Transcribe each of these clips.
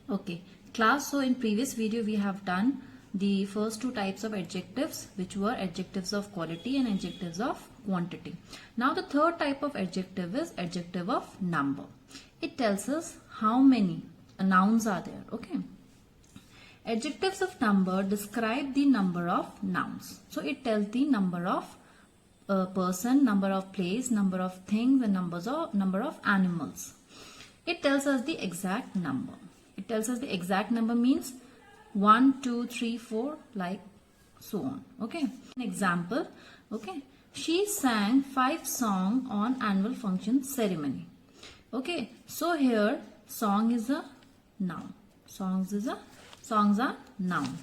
Okay, class, so in previous video we have done the first two types of adjectives, which were adjectives of quality and adjectives of quantity. Now the third type of adjective is adjective of number. It tells us how many nouns are there. Okay. Adjectives of number describe the number of nouns. So it tells the number of person, number of place, number of things, and number of animals. It tells us the exact number. It tells us the exact number means 1, 2, 3, 4, like so on. Okay. An example. Okay. She sang 5 songs on annual function ceremony. Okay. So here song is a noun. Songs are noun.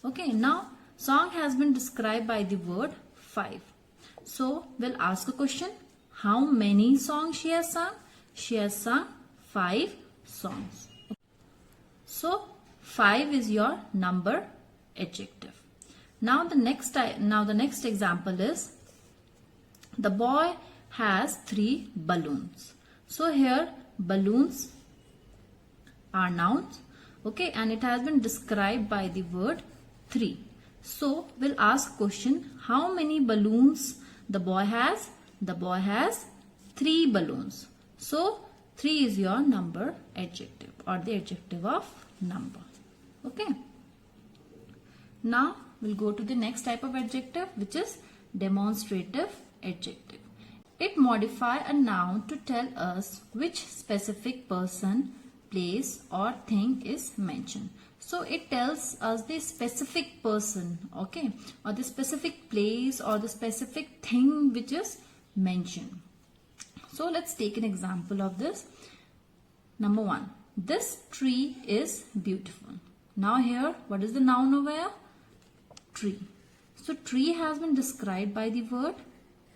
Okay. Now song has been described by the word 5. So we'll ask a question. How many songs she has sung? She has sung 5 songs. So 5 is your number adjective. Now the next example is the boy has 3 balloons. So here balloons are nouns. Okay, and it has been described by the word 3. So we'll ask question, how many balloons the boy has? The boy has 3 balloons. So 3 is your number adjective or the adjective of number. Okay. Now we'll go to the next type of adjective, which is demonstrative adjective. It modifies a noun to tell us which specific person, place or thing is mentioned. So it tells us the specific person, okay, or the specific place or the specific thing which is mentioned. So let's take an example of this. Number 1, this tree is beautiful. Now here, what is the noun over here? Tree. So tree has been described by the word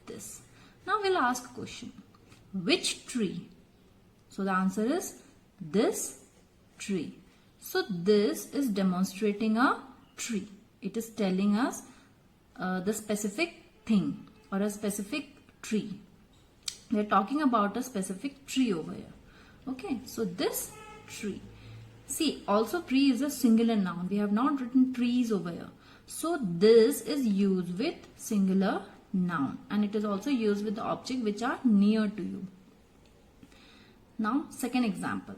this. Now we'll ask a question. Which tree? So the answer is this tree. So this is demonstrating a tree. It is telling us the specific thing or a specific tree. We are talking about a specific tree over here. Okay, so this tree. See, also tree is a singular noun. We have not written trees over here. So this is used with singular noun and it is also used with the object which are near to you. Now, second example.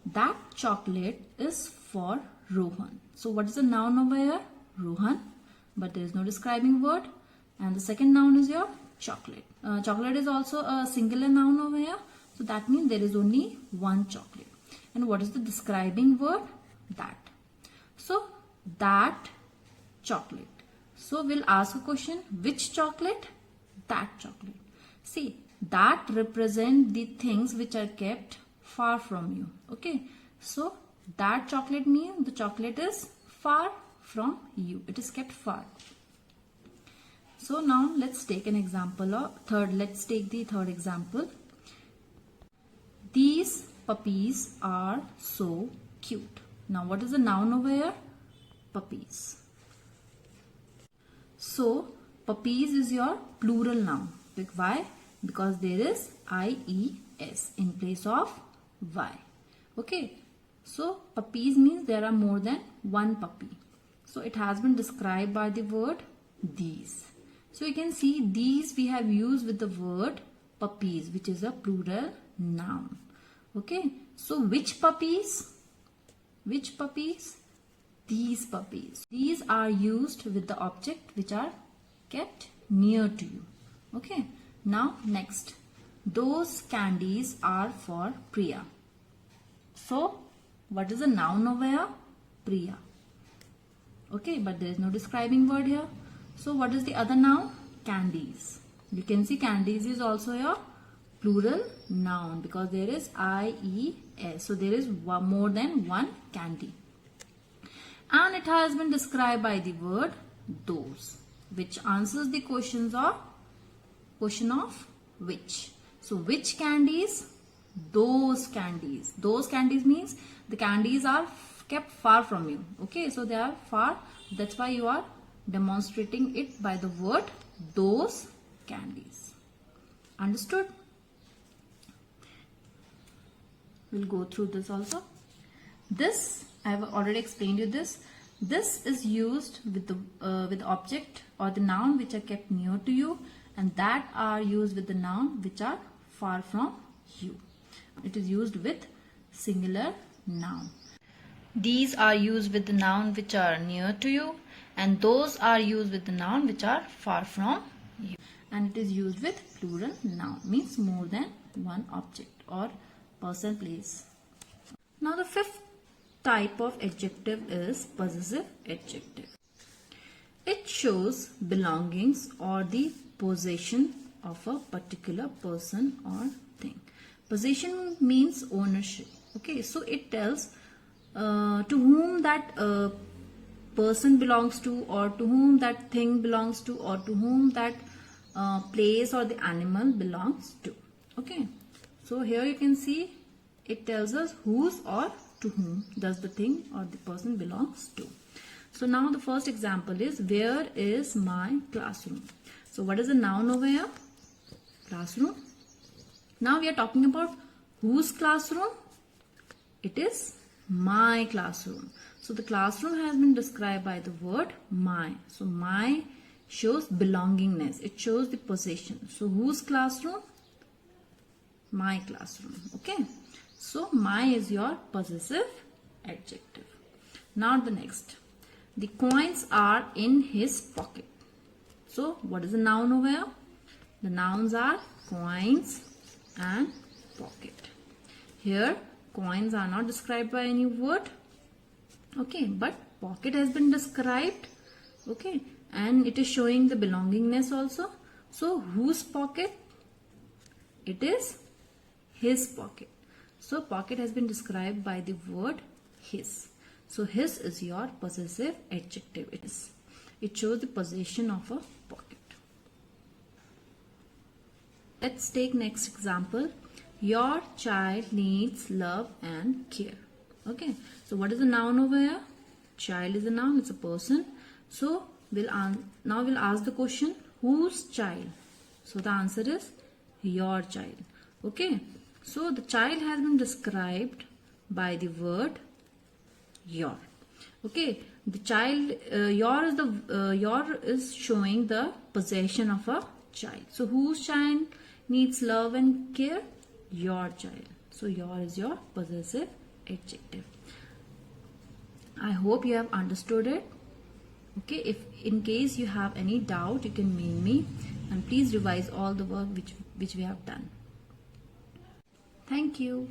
That chocolate is for Rohan. So what is the noun over here? Rohan. But there is no describing word. And the second noun is your chocolate. Chocolate is also a singular noun over here. So that means there is only one chocolate. And what is the describing word? That. So that chocolate. So we'll ask a question. Which chocolate? That chocolate. See, that represent the things which are kept far from you. Okay. So that chocolate means the chocolate is far from you. It is kept far. So now let's take an example of let's take the third example. These puppies are so cute. Now what is the noun over here? Puppies. So puppies is your plural noun. Why? Because there is IES in place of Y. Okay. So puppies means there are more than one puppy. So it has been described by the word these. So you can see these we have used with the word puppies, which is a plural noun. Okay. So which puppies? Which puppies? These puppies. These are used with the object which are kept near to you. Okay. Now next. Those candies are for Priya. So what is the noun over here? Priya. Okay, but there is no describing word here. So what is the other noun? Candies. You can see candies is also your plural noun because there is IES. So there is more than one candy. And it has been described by the word those, which answers the question of which. So which candies? Those candies. Those candies means the candies are kept far from you. Okay, so they are far. That's why you are demonstrating it by the word those candies. Understood? We'll go through this also. this, I have already explained you this. This is used with the object or the noun which are kept near to you, and that are used with the noun which are far from you. It is used with singular noun. These are used with the noun which are near to you, and those are used with the noun which are far from you. And it is used with plural noun, means more than one object or person, place. Now the fifth type of adjective is possessive adjective. It shows belongings or the possession of a particular person or thing. Possession means ownership. Okay, so it tells to whom that person belongs to, or to whom that thing belongs to, or to whom that place or the animal belongs to. Okay, so here you can see it tells us whose or to whom does the thing or the person belongs to. So now the first example is, where is my classroom? So what is the noun over here? Classroom. Now we are talking about whose classroom? It is my classroom. So the classroom has been described by the word my. So my shows belongingness. It shows the possession. So whose classroom? My classroom. Okay. So my is your possessive adjective. Now the next. The coins are in his pocket. So what is the noun over here? The nouns are coins and pocket. Here coins are not described by any word. Okay, but pocket has been described. Okay, and it is showing the belongingness also. So whose pocket? It is his pocket. So pocket has been described by the word his. So his is your possessive adjective. It shows the possession of a pocket. Let's take next example. Your child needs love and care. Okay, so what is the noun over here? Child is a noun, it's a person. So now we'll ask the question, whose child? So the answer is your child. Okay, so the child has been described by the word your. Okay, the child, your is showing the possession of a child. So whose child needs love and care? Your child. So your is your possessive adjective. I hope you have understood it. Okay, if in case you have any doubt, you can mail me, and please revise all the work which we have done. Thank you.